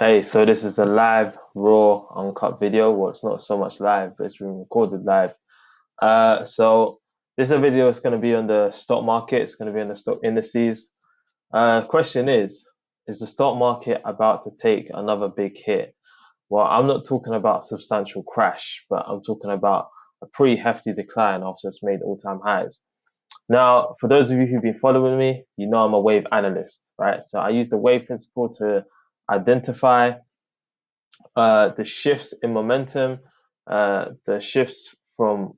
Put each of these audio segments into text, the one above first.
Hey, so this is a live, raw, uncut video. Well, it's not so much live, but it's been recorded live. So this is a video. It's going to be on the stock market. It's going to be on the stock indices. Question is the stock market about to take another big hit? Well, I'm not talking about substantial crash, but I'm talking about a pretty hefty decline after it's made all-time highs. Now, for those of you who've been following me, you know I'm a wave analyst, right? So I use the wave principle to identify the shifts in momentum, the shifts from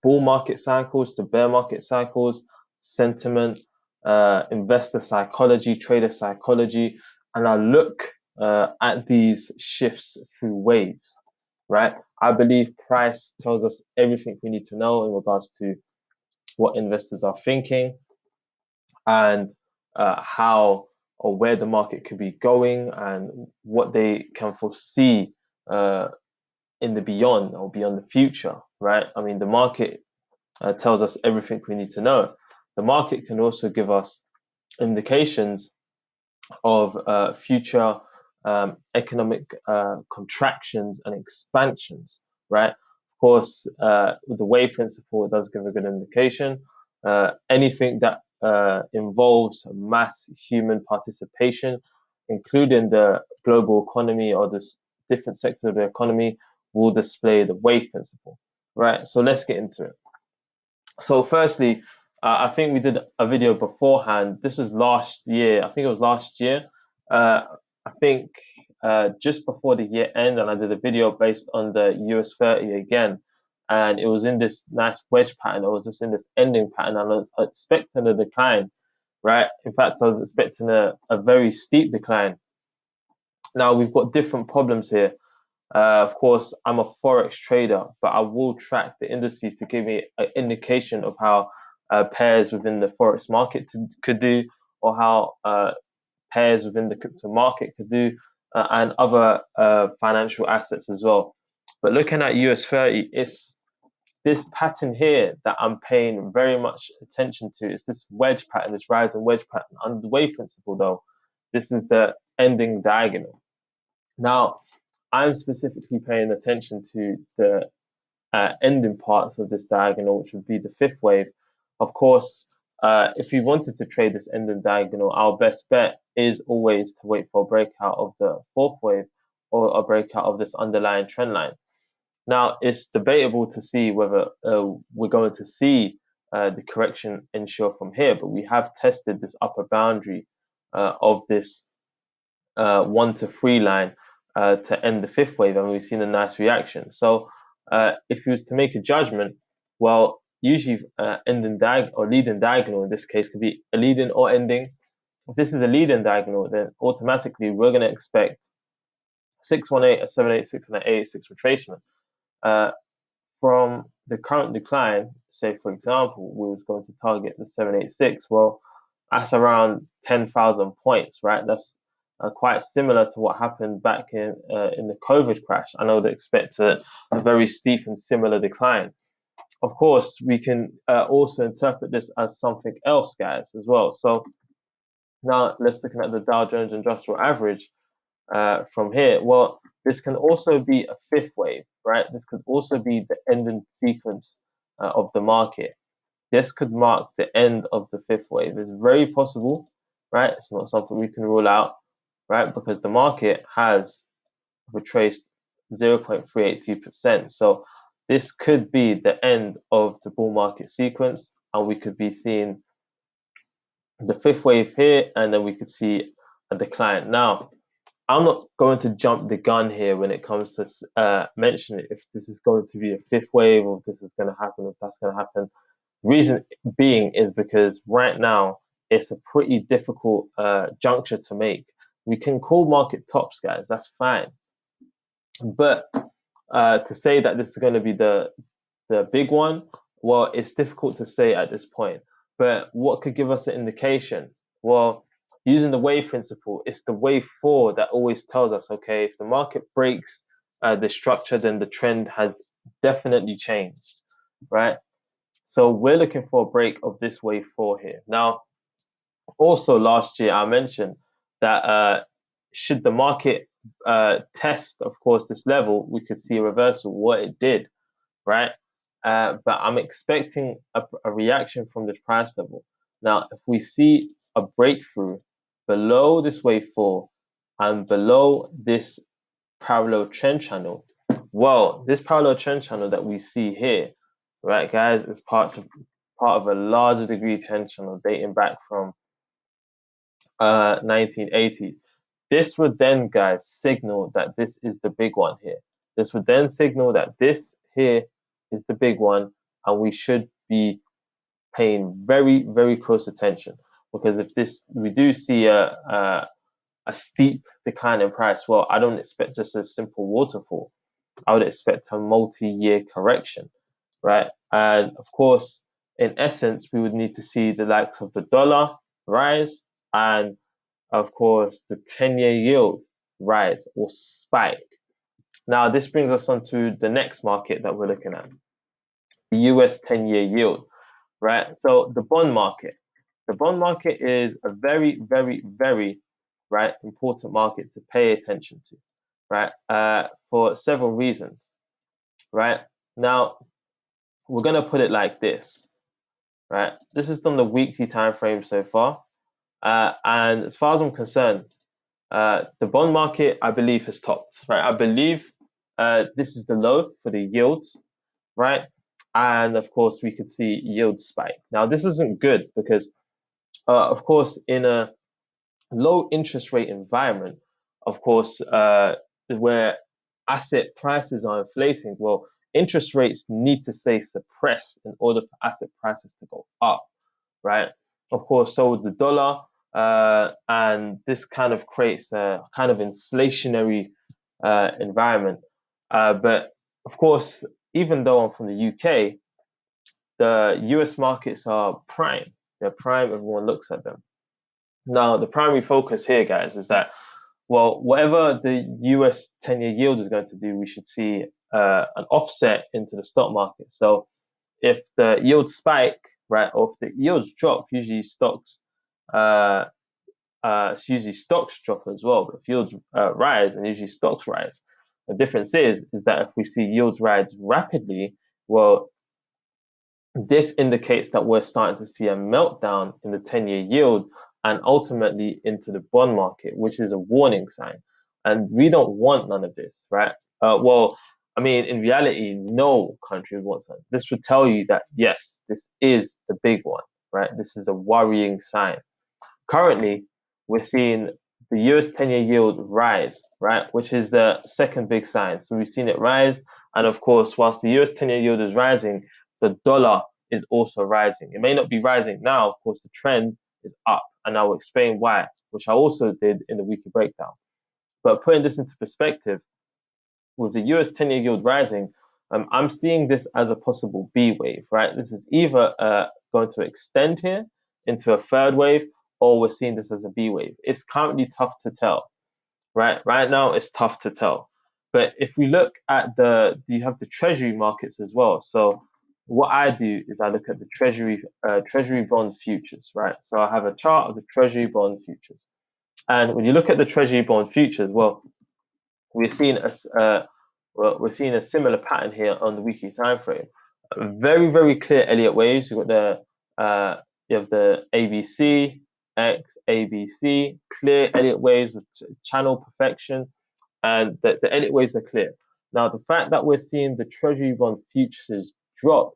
bull market cycles to bear market cycles, sentiment, investor psychology, trader psychology, and I look at these shifts through waves, right? I believe price tells us everything we need to know in regards to what investors are thinking and how or where the market could be going and what they can foresee uh, in the beyond or beyond the future, right? I mean, the market tells us everything we need to know. The market can also give us indications of future economic contractions and expansions, right? Of course, with the wave principle, it does give a good indication. Anything that involves mass human participation, including the global economy or the different sectors of the economy, will display the wave principle, right? So let's get into it. So, firstly, I think we did a video beforehand. This was last year. I think it was last year. Uh, I think just before the year end, and I did a video based on the US 30 again. And it was in this nice wedge pattern. It was just in this ending pattern. And I was expecting a decline, right? In fact, I was expecting a very steep decline. Now, we've got different problems here. Of course, I'm a forex trader, but I will track the indices to give me an indication of how pairs within the forex market could do, or how pairs within the crypto market could do, and other financial assets as well. But looking at US 30, it's this pattern here that I'm paying very much attention to. It's this wedge pattern, this rise and wedge pattern. Under the wave principle, though, this is the ending diagonal. Now, I'm specifically paying attention to the ending parts of this diagonal, which would be the fifth wave. Of course, if we wanted to trade this ending diagonal, our best bet is always to wait for a breakout of the fourth wave or a breakout of this underlying trend line. Now, it's debatable to see whether we're going to see the correction ensure from here, but we have tested this upper boundary of this 1 to 3 line to end the fifth wave, and we've seen a nice reaction. So, if you was to make a judgment, well, usually ending diagonal or leading diagonal in this case could be a leading or ending. If this is a leading diagonal, then automatically we're going to expect 618, a 786, and an 886 retracement. Uh, from the current decline, say for example, we was going to target the 786. Well, that's around 10,000 points, right? That's quite similar to what happened back in the COVID crash. I know they expect a very steep and similar decline. Of course, we can also interpret this as something else, guys, as well. So now let's look at the Dow Jones Industrial Average from here. Well, this can also be a fifth wave, right? This could also be the ending sequence of the market. This could mark the end of the fifth wave. It's very possible, right? It's not something we can rule out, right? Because the market has retraced 0.382%. So this could be the end of the bull market sequence, and we could be seeing the fifth wave here, and then we could see a decline. Now, I'm not going to jump the gun here when it comes to mentioning if this is going to be a fifth wave or if this is going to happen, if that's going to happen. Reason being is because right now it's a pretty difficult juncture to make. We can call market tops, guys. That's fine, but to say that this is going to be the big one, well, it's difficult to say at this point. But what could give us an indication? Well, using the wave principle, it's the wave four that always tells us, okay, if the market breaks the structure, then the trend has definitely changed, right? So we're looking for a break of this wave four here. Now, also last year, I mentioned that should the market test, of course, this level, we could see a reversal, what it did, right? But I'm expecting a reaction from this price level. Now, if we see a breakthrough below this wave 4 and below this parallel trend channel, well, this parallel trend channel that we see here, right, guys, is part of a larger degree trend channel dating back from 1980. This would then, guys, signal that this is the big one here. This would then signal that this here is the big one, and we should be paying very, very close attention, because if this we do see a steep decline in price, well, I don't expect just a simple waterfall. I would expect a multi-year correction, right? And of course, in essence, we would need to see the likes of the dollar rise and of course, the 10-year yield rise or spike. Now, this brings us on to the next market that we're looking at, the US 10-year yield, right? So the bond market. The bond market is a very, very, very, right, important market to pay attention to, right, for several reasons, right? Now, we're going to put it like this, right? This is on the weekly time frame so far. And as far as I'm concerned, the bond market, I believe, has topped, right? I believe this is the low for the yields, right? And of course, we could see yield spike. Now, this isn't good because, of course, in a low interest rate environment, of course, where asset prices are inflating, well, interest rates need to stay suppressed in order for asset prices to go up, right? Of course, so with the dollar, and this kind of creates a kind of inflationary environment. But of course, even though I'm from the UK, the US markets are prime. They're prime, everyone looks at them. Now, the primary focus here, guys, is that, well, whatever the US 10-year yield is going to do, we should see an offset into the stock market. So if the yields spike, right, or if the yields drop, usually uh, stocks drop as well. But if yields rise, and usually stocks rise. The difference is that if we see yields rise rapidly, well, this indicates that we're starting to see a meltdown in the 10-year yield and ultimately into the bond market, which is a warning sign. And we don't want none of this, right? Well, I mean, in reality, no country wants that. This would tell you that, yes, this is the big one, right? This is a worrying sign. Currently, we're seeing the US 10-year yield rise, right, which is the second big sign. So we've seen it rise. And of course, whilst the US 10-year yield is rising, the dollar is also rising. It may not be rising now. Of course, the trend is up. And I will explain why, which I also did in the weekly breakdown. But putting this into perspective, with the US 10-year yield rising, I'm seeing this as a possible B wave, right? This is either going to extend here into a third wave, or we're seeing this as a B wave. It's currently tough to tell, right? Right now, it's tough to tell. But if we look at you have the treasury markets as well. So what I do is I look at the treasury bond futures, right? So I have a chart of the treasury bond futures. And when you look at the treasury bond futures, well, we're seeing we're seeing a similar pattern here on the weekly time frame. Very, very clear Elliott waves. You've got you have the ABC, X, ABC, clear Elliott waves with channel perfection, and the Elliott waves are clear. Now, the fact that we're seeing the Treasury bond futures drop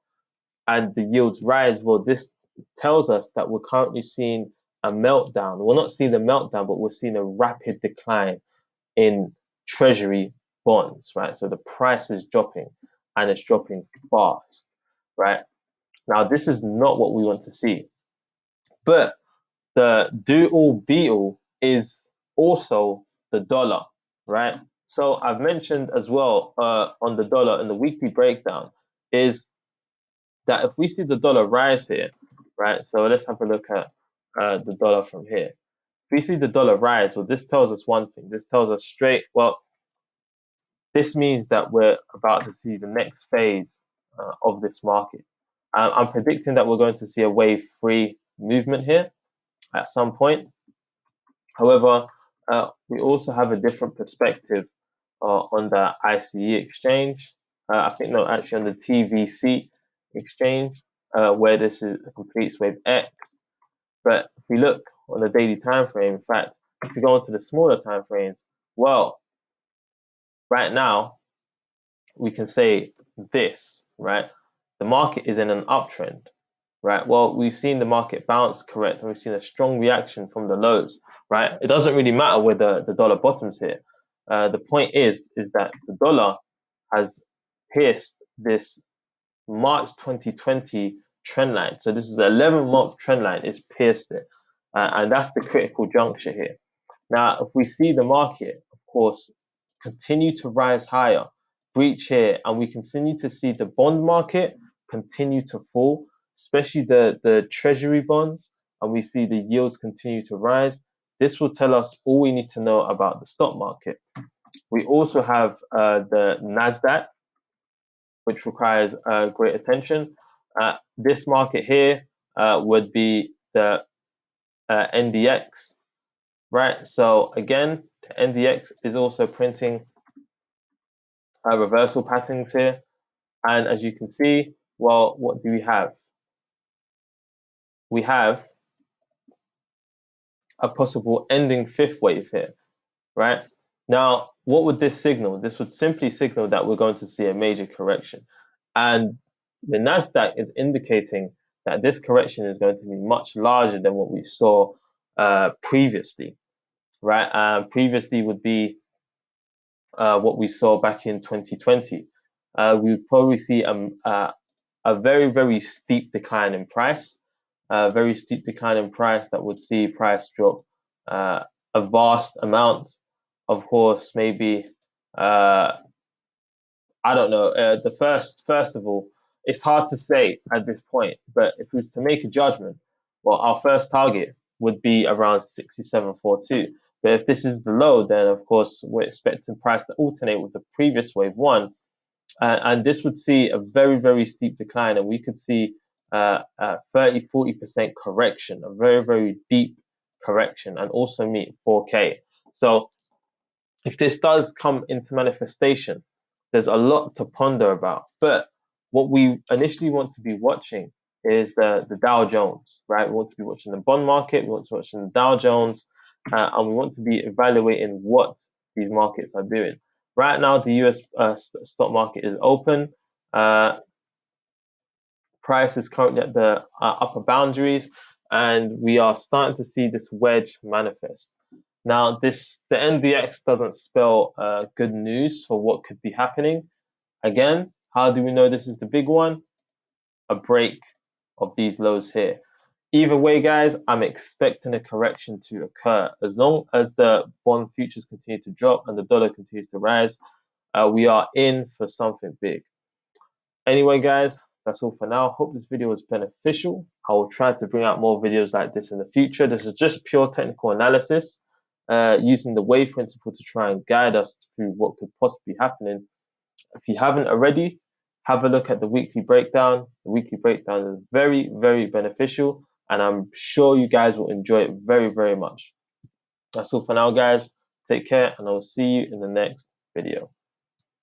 and the yields rise, well, this tells us that we're currently seeing a meltdown. We're not seeing a meltdown, but we're seeing a rapid decline in treasury bonds, right? So the price is dropping and it's dropping fast, right? Now, this is not what we want to see. But the do all be all is also the dollar, right? So I've mentioned as well on the dollar in the weekly breakdown is that if we see the dollar rise here, right? So let's have a look at the dollar from here. If we see the dollar rise, well, this tells us one thing. This tells us straight, well, this means that we're about to see the next phase of this market. I'm predicting that we're going to see a wave 3 movement here at some point. However, We also have a different perspective on the ICE exchange. I think no, actually on the TVC exchange, where this is a complete wave X. But if we look on the daily time frame, in fact, if we go into the smaller time frames, well, right now we can say this, right? The market is in an uptrend, right? Well, we've seen the market bounce, correct, and we've seen a strong reaction from the lows, right? It doesn't really matter whether the dollar bottoms here. The point is that the dollar has pierced this March 2020 trend line. So this is an 11-month trend line. It's pierced it, and that's the critical juncture here. Now, if we see the market, of course, continue to rise higher, breach here, and we continue to see the bond market continue to fall, especially the treasury bonds, and we see the yields continue to rise, this will tell us all we need to know about the stock market. We also have the NASDAQ, which requires great attention. This market here would be the NDX, right? So again, the NDX is also printing reversal patterns here. And as you can see, well, what do we have? We have a possible ending fifth wave here, right? Now, what would this signal? This would simply signal that we're going to see a major correction. And the NASDAQ is indicating that this correction is going to be much larger than what we saw previously, right? Previously would be what we saw back in 2020. We would probably see a very, very steep decline in price, a very steep decline in price that would see price drop a vast amount. Of course, maybe I don't know. First of all, it's hard to say at this point. But if we were to make a judgment, well, our first target would be around 67.42. But if this is the low, then of course we're expecting price to alternate with the previous wave one, and this would see a very, very steep decline, and we could see 30-40% correction, a very, very deep correction, and also meet 4K. So if this does come into manifestation, there's a lot to ponder about. But what we initially want to be watching is the Dow Jones, right? We want to be watching the bond market, we want to be watching the Dow Jones, and we want to be evaluating what these markets are doing. Right now, the US stock market is open. Price is currently at the upper boundaries, and we are starting to see this wedge manifest. Now, the NDX doesn't spell good news for what could be happening. Again, how do we know this is the big one? A break of these lows here. Either way, guys, I'm expecting a correction to occur. As long as the bond futures continue to drop and the dollar continues to rise, we are in for something big. Anyway, guys, that's all for now. Hope this video was beneficial. I will try to bring out more videos like this in the future. This is just pure technical analysis, using the wave principle to try and guide us through what could possibly be happening. If you haven't already, have a look at the weekly breakdown. The weekly breakdown is very, very beneficial, and I'm sure you guys will enjoy it very, very much. That's all for now, guys. Take care, and I will see you in the next video.